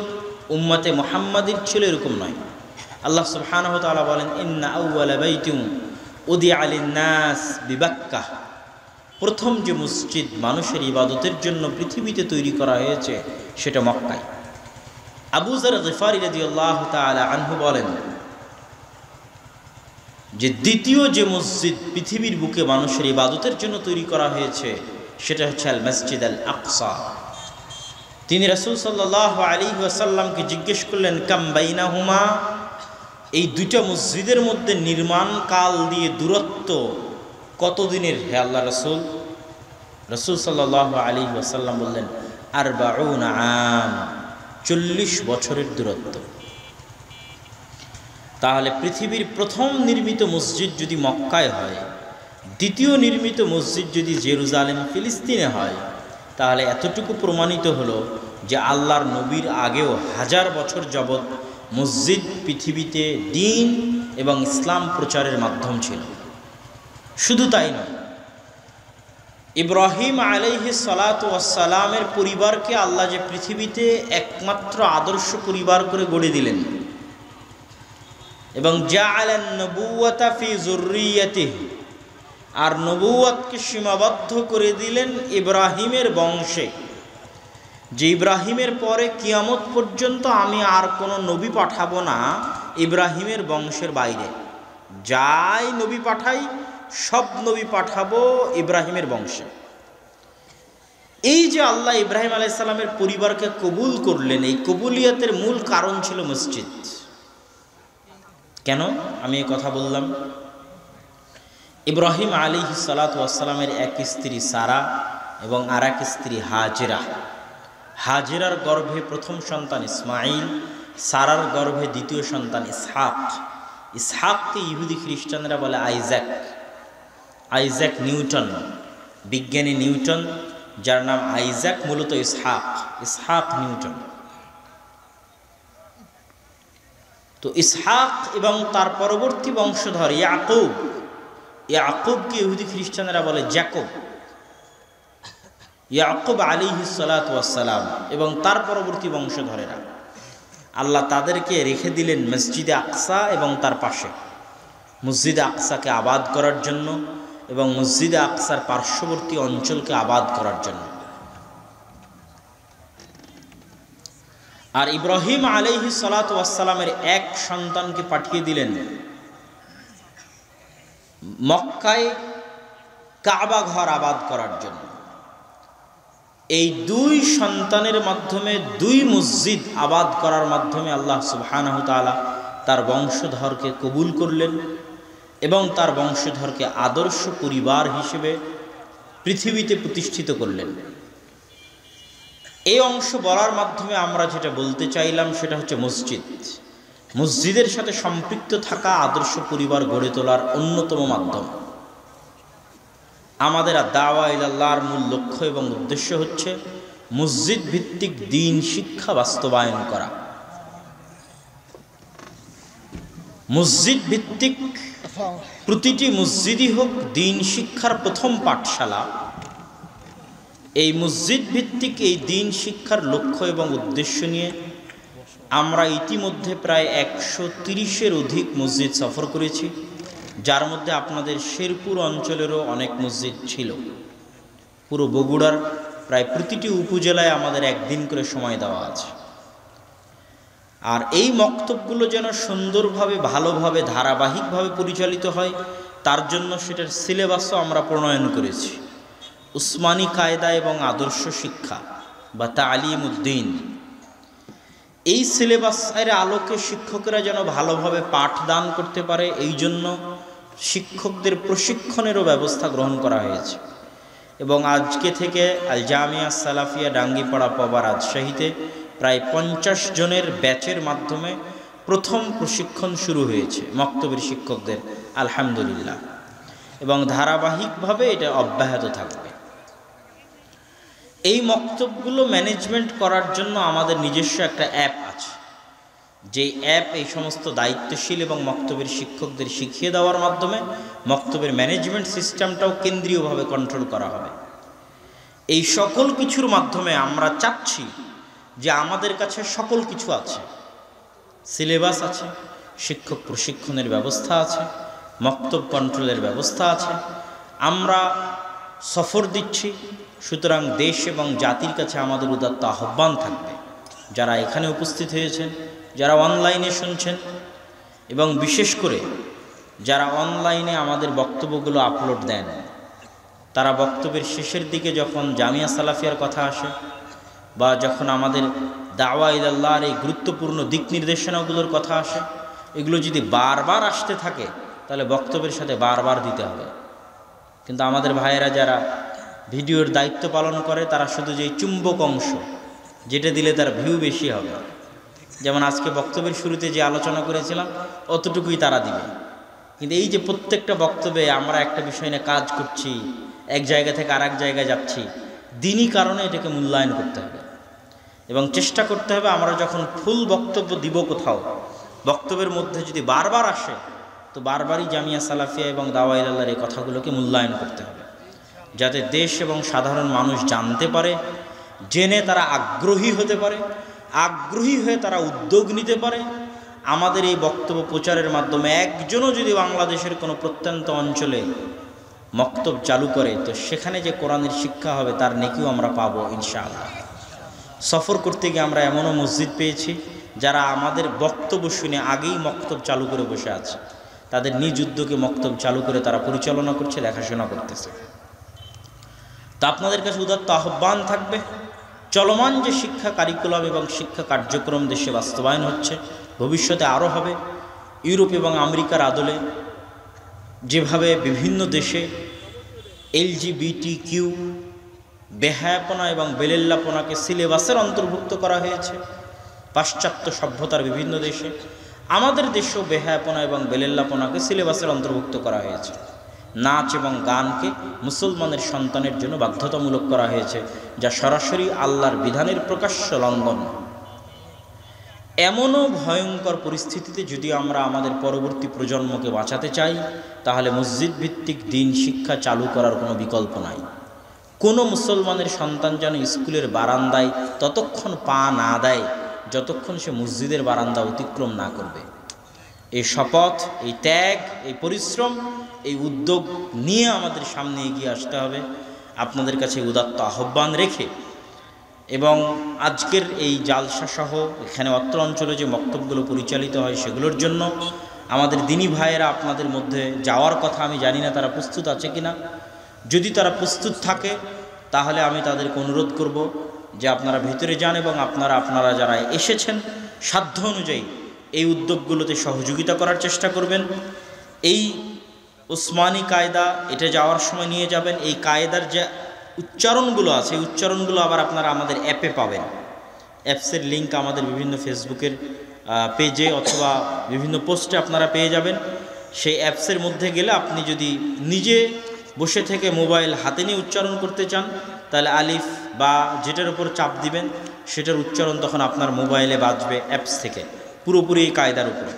উম্মতে মুহাম্মাদির ছিল এরকম নয়। আল্লাহ সুবহানাহু ওয়া তাআলা বলেন, ইন্না আউওয়ালা বাইতিন উদিআ লিন-নাস বিবাক্কাহ, প্রথম যে মসজিদ মানুষের ইবাদতের জন্য পৃথিবীতে তৈরি করা হয়েছে সেটা মক্কায়। আবু যর গিফারী রাদিয়াল্লাহু তাআলা আনহু বলেন যে দ্বিতীয় যে মসজিদ পৃথিবীর বুকে মানুষের ইবাদতের জন্য তৈরি করা হয়েছে সেটা হচ্ছে আল মসজিদ আল আকসা। তিনি রাসূল সাল্লাল্লাহু আলাইহি ওয়াসাল্লামকে জিজ্ঞেস করলেন, কাম বাইনাহুমা, এই দুইটা মসজিদের মধ্যে নির্মাণ কাল দিয়ে দূরত্ব কতদিনের হে আল্লাহ রাসূল? রাসূল সাল্লাল্লাহু আলাইহি ওয়াসাল্লাম বললেন, 40 আম, 40 বছরের দূরত্ব। তাহলে পৃথিবীর প্রথম নির্মিত মসজিদ যদি মক্কায় হয়, দ্বিতীয় নির্মিত মসজিদ যদি জেরুজালেম ফিলিস্তিনে হয়, তাহলে এতটুকু প্রমাণিত হলো যে আল্লাহর নবীর আগেও 1000 বছর যাবৎ মসজিদ পৃথিবীতে দ্বীন এবং ইসলাম প্রচারের মাধ্যম ছিল। শুধু তাই নয়, ইব্রাহিম আলাইহিস সালাতু ওয়াস সালামের পরিবারকে আল্লাহ যে পৃথিবীতে একমাত্র আদর্শ পরিবার করে গড়ে দিলেন এবং জাআলান নবুওয়াতা ফি যুররিয়াতিহি, আর নবুওয়াতকে সীমাবদ্ধ করে দিলেন ইব্রাহিমের বংশে, যে ইব্রাহিমের পরে কিয়ামত পর্যন্ত আমি আর কোনো নবী পাঠাবো না ইব্রাহিমের বংশের বাইরে। যাই নবী পাঠাই সব নবী পাঠাবো ইব্রাহিমের বংশে। এই যে আল্লাহ ইব্রাহিম আলাইহিস সালামের পরিবারকে কবুল করলেন, এই কবুলিয়তের মূল কারণ ছিল মসজিদ। কেন আমি এই কথা বললাম? ইব্রাহিম আলাইহিস সালাতু ওয়াস সালামের এক স্ত্রী সারা এবং আর এক স্ত্রী হাজেরা। হাজেরার গর্ভে প্রথম সন্তান ইসমাইল, সারার গর্ভে দ্বিতীয় সন্তান ইসহাক। ইসহাককে ইহুদি খ্রিস্টানরা বলে আইজ্যাক। আইজ্যাক নিউটন, বিজ্ঞানী নিউটন, যার নাম আইজ্যাক, মূলত ইসহাক, ইসহাক নিউটন। তো ইসহাক এবং তার পরবর্তী বংশধর ইয়াকুব, ইয়াকুবকে ইহুদি খ্রিস্টানরা বলে জ্যাকব। ইয়াকুব আলাইহিস সালাতু ওয়াস সালাম এবং তার পরবর্তী বংশধরেরা, আল্লাহ তাদেরকে রেখে দিলেন মসজিদে আকসা এবং তার পাশে মসজিদে আকসাকে আবাদ করার জন্য এবং মসজিদে আকসার পার্শ্ববর্তী অঞ্চলকে আবাদ করার জন্য। আর ইব্রাহিম আলাইহিস সালাতু ওয়াস সালামের এক সন্তানকে পাঠিয়ে দিলেন মক্কায় কাবা ঘর আবাদ করার জন্য। এই দুই সন্তানের মাধ্যমে, দুই মসজিদ আবাদ করার মাধ্যমে আল্লাহ সুবহানাহু ওয়া তাআলা তার বংশধরকে কবুল করলেন এবং তার বংশধরকে আদর্শ পরিবার হিসেবে পৃথিবীতে প্রতিষ্ঠিত করলেন। এই অংশ বলার মাধ্যমে আমরা যেটা বলতে চাইলাম সেটা হচ্ছে মসজিদ, মসজিদের সাথে সম্পৃক্ত থাকা আদর্শ পরিবার গড়ে তোলার অন্যতম মাধ্যম। আমাদের দাওয়া ইলাল্লাহর মূল লক্ষ্য এবং উদ্দেশ্য হচ্ছে মসজিদ ভিত্তিক দ্বীন শিক্ষা বাস্তবায়ন করা। মসজিদ ভিত্তিক প্রতিটি মসজিদই হোক দ্বীন শিক্ষার প্রথম পাঠশালা, এই মসজিদ ভিত্তিক এই দিন শিক্ষার লক্ষ্য এবং উদ্দেশ্য নিয়ে আমরা ইতিমধ্যে প্রায় 130-এর অধিক মসজিদ সফর করেছি, যার মধ্যে আপনাদের শেরপুর অঞ্চলেরও অনেক মসজিদ ছিল। পুরো বগুড়ার প্রায় প্রতিটি উপজেলায় আমাদের একদিন করে সময় দেওয়া আছে। আর এই মক্তবগুলো যেন সুন্দরভাবে, ভালোভাবে, ধারাবাহিকভাবে পরিচালিত হয়, তার জন্য সেটার সিলেবাসও আমরা প্রণয়ন করেছি। উসমানী কায়দা এবং আদর্শ শিক্ষা বা তালিম উদ্দিন, এই সিলেবাসের আলোকে শিক্ষকেরা যেন ভালোভাবে পাঠদান করতে পারে, এই জন্য শিক্ষকদের প্রশিক্ষণেরও ব্যবস্থা গ্রহণ করা হয়েছে। এবং আজকে থেকে আল জামিয়া সালাফিয়া ডাঙ্গিপাড়া পবা রাজশাহীতে প্রায় 50 জনের ব্যাচের মাধ্যমে প্রথম প্রশিক্ষণ শুরু হয়েছে মক্তবের শিক্ষকদের, আলহামদুলিল্লাহ। এবং ধারাবাহিকভাবে এটা অব্যাহত থাকবে। এই মক্তবগুলো ম্যানেজমেন্ট করার জন্য আমাদের নিজস্ব একটা অ্যাপ আছে, যে অ্যাপ এই সমস্ত দায়িত্বশীল এবং মক্তবের শিক্ষকদের শিখিয়ে দেওয়ার মাধ্যমে মক্তবের ম্যানেজমেন্ট সিস্টেমটাও কেন্দ্রীয়ভাবে কন্ট্রোল করা হবে। এই সকল কিছুর মাধ্যমে আমরা চাচ্ছি যে আমাদের কাছে সকল কিছু আছে, সিলেবাস আছে, শিক্ষক প্রশিক্ষণের ব্যবস্থা আছে, মক্তব কন্ট্রোলের ব্যবস্থা আছে, আমরা সফর দিচ্ছি। সুতরাং দেশ এবং জাতির কাছে আমাদের উদাত্ত আহ্বান থাকবে, যারা এখানে উপস্থিত হয়েছেন, যারা অনলাইনে শুনছেন, এবং বিশেষ করে যারা অনলাইনে আমাদের বক্তব্যগুলো আপলোড দেন, তারা বক্তব্যের শেষের দিকে যখন জামিয়া সালাফিয়ার কথা আসে বা যখন আমাদের দাওয়া ইলাল্লাহর এই গুরুত্বপূর্ণ দিক নির্দেশনাগুলোর কথা আসে, এগুলো যদি বারবার আসতে থাকে তাহলে বক্তব্যের সাথে বারবার দিতে হবে। কিন্তু আমাদের ভাইয়েরা যারা ভিডিওর দায়িত্ব পালন করে, তারা শুধু যে চুম্বক অংশ, যেটা দিলে তার ভিউ বেশি হবে, যেমন আজকে বক্তব্যের শুরুতে যে আলোচনা করেছিলাম অতটুকুই তারা দিবে। কিন্তু এই যে প্রত্যেকটা বক্তব্যে আমরা একটা বিষয় নিয়ে কাজ করছি, এক জায়গা থেকে আর এক জায়গায় যাচ্ছি, দিনই কারণে এটাকে মূল্যায়ন করতে হবে এবং চেষ্টা করতে হবে আমরা যখন ফুল বক্তব্য দিব কোথাও, বক্তব্যের মধ্যে যদি বারবার আসে তো বারবারই জামিয়া সালাফিয়া এবং দাওয়া ইলাল্লাহর এই কথাগুলোকে মূল্যায়ন করতে হবে, যাতে দেশ এবং সাধারণ মানুষ জানতে পারে, জেনে তারা আগ্রহী হতে পারে, আগ্রহী হয়ে তারা উদ্যোগ নিতে পারে। আমাদের এই বক্তব্য প্রচারের মাধ্যমে একজনও যদি বাংলাদেশের কোনো প্রত্যন্ত অঞ্চলে মক্তব চালু করে, তো সেখানে যে কোরআনের শিক্ষা হবে তার নেকিও আমরা পাবো ইনশাআল্লাহ। সফর করতে গিয়ে আমরা এমনও মসজিদ পেয়েছি যারা আমাদের বক্তব্য শুনে আগেই মক্তব চালু করে বসে আছে, তাদের নিজ উদ্যোগে মক্তব চালু করে তারা পরিচালনা করছে, দেখাশোনা করতেছে। তা আপনাদের কাছে উদাত্ত আহ্বান থাকবে, চলমান যে শিক্ষা কারিকুলাম এবং শিক্ষা কার্যক্রম দেশে বাস্তবায়ন হচ্ছে, ভবিষ্যতে আরও হবে। ইউরোপ এবং আমেরিকার আদলে যেভাবে বিভিন্ন দেশে LGBTQ বেহায়াপনা এবং বেলেল্লাপনাকে সিলেবাসের অন্তর্ভুক্ত করা হয়েছে পাশ্চাত্য সভ্যতার বিভিন্ন দেশে, আমাদের দেশেও বেহায়াপনা এবং বেলেল্লাপনাকে সিলেবাসের অন্তর্ভুক্ত করা হয়েছে। নাচ এবং গানকে মুসলমানের সন্তানের জন্য বাধ্যতামূলক করা হয়েছে, যা সরাসরি আল্লাহর বিধানের প্রকাশ্য লঙ্ঘন। এমনও ভয়ঙ্কর পরিস্থিতিতে যদি আমরা আমাদের পরবর্তী প্রজন্মকে বাঁচাতে চাই, তাহলে মসজিদ ভিত্তিক দিন শিক্ষা চালু করার কোনো বিকল্প নাই। কোনো মুসলমানের সন্তান যেন স্কুলের বারান্দায় ততক্ষণ পা না দেয় যতক্ষণ সে মসজিদের বারান্দা অতিক্রম না করবে। এই শপথ, এই ত্যাগ, এই পরিশ্রম, এই উদ্যোগ নিয়ে আমাদের সামনে এগিয়ে আসতে হবে। আপনাদের কাছে উদাত্ত আহ্বান রেখে এবং আজকের এই জালসা সহ এখানে অত্র অঞ্চলে যে বক্তব্যগুলো পরিচালিত হয় সেগুলোর জন্য আমাদের দিনী ভাইয়েরা আপনাদের মধ্যে যাওয়ার কথা, আমি জানি না তারা প্রস্তুত আছে কিনা। যদি তারা প্রস্তুত থাকে তাহলে আমি তাদেরকে অনুরোধ করব যে আপনারা ভিতরে যান এবং আপনারা যারা এসেছেন সাধ্য অনুযায়ী এই উদ্যোগগুলোতে সহযোগিতা করার চেষ্টা করবেন। এই উসমানী কায়দা এটা যাওয়ার সময় নিয়ে যাবেন। এই কায়দার যে উচ্চারণগুলো আছে, এই উচ্চারণগুলো আবার আপনারা আমাদের অ্যাপে পাবেন। অ্যাপসের লিঙ্ক আমাদের বিভিন্ন ফেসবুকের পেজে অথবা বিভিন্ন পোস্টে আপনারা পেয়ে যাবেন। সেই অ্যাপসের মধ্যে গেলে আপনি যদি নিজে বসে থেকে মোবাইল হাতে নিয়ে উচ্চারণ করতে চান, তাহলে আলিফ বা যেটার উপর চাপ দিবেন সেটার উচ্চারণ তখন আপনার মোবাইলে বাজবে অ্যাপস থেকে, পুরোপুরি এই কায়দার উপরে।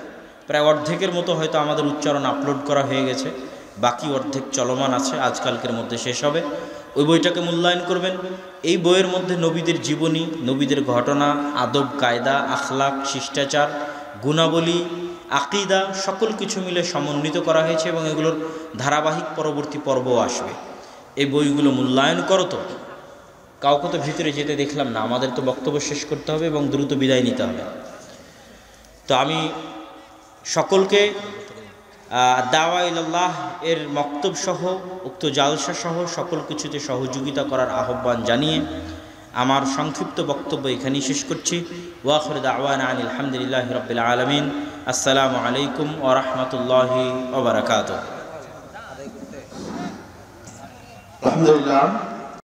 প্রায় অর্ধেকের মতো হয়তো আমাদের উচ্চারণ আপলোড করা হয়ে গেছে, বাকি অর্ধেক চলমান আছে, আজকালকের মধ্যে শেষ হবে। ওই বইটাকে মূল্যায়ন করবেন। এই বইয়ের মধ্যে নবীদের জীবনী, নবীদের ঘটনা, আদব কায়দা, আখলাক, শিষ্টাচার, গুণাবলী, আকিদা সকল কিছু মিলে সমন্বিত করা হয়েছে এবং এগুলোর ধারাবাহিক পরবর্তী পর্বও আসবে। এই বইগুলো মূল্যায়ন করো। তো কাউকে তো ভিতরে যেতে দেখলাম না, আমাদের তো বক্তব্য শেষ করতে হবে এবং দ্রুত বিদায় নিতে হবে। তো আমি সকলকে দাওয়া ইলাল্লাহ এর মক্তব সহ উক্ত জালসা সহ সকল কিছুতে সহযোগিতা করার আহ্বান জানিয়ে আমার সংক্ষিপ্ত বক্তব্য এখানেই শেষ করছি। ওয়া আখিরু দাওয়ানা আনিল হামদুলিল্লাহি রাব্বিল আলামিন। আসসালামু আলাইকুম ওয়া রাহমাতুল্লাহি ওয়া বারাকাতুহু। আলহামদুলিল্লাহ।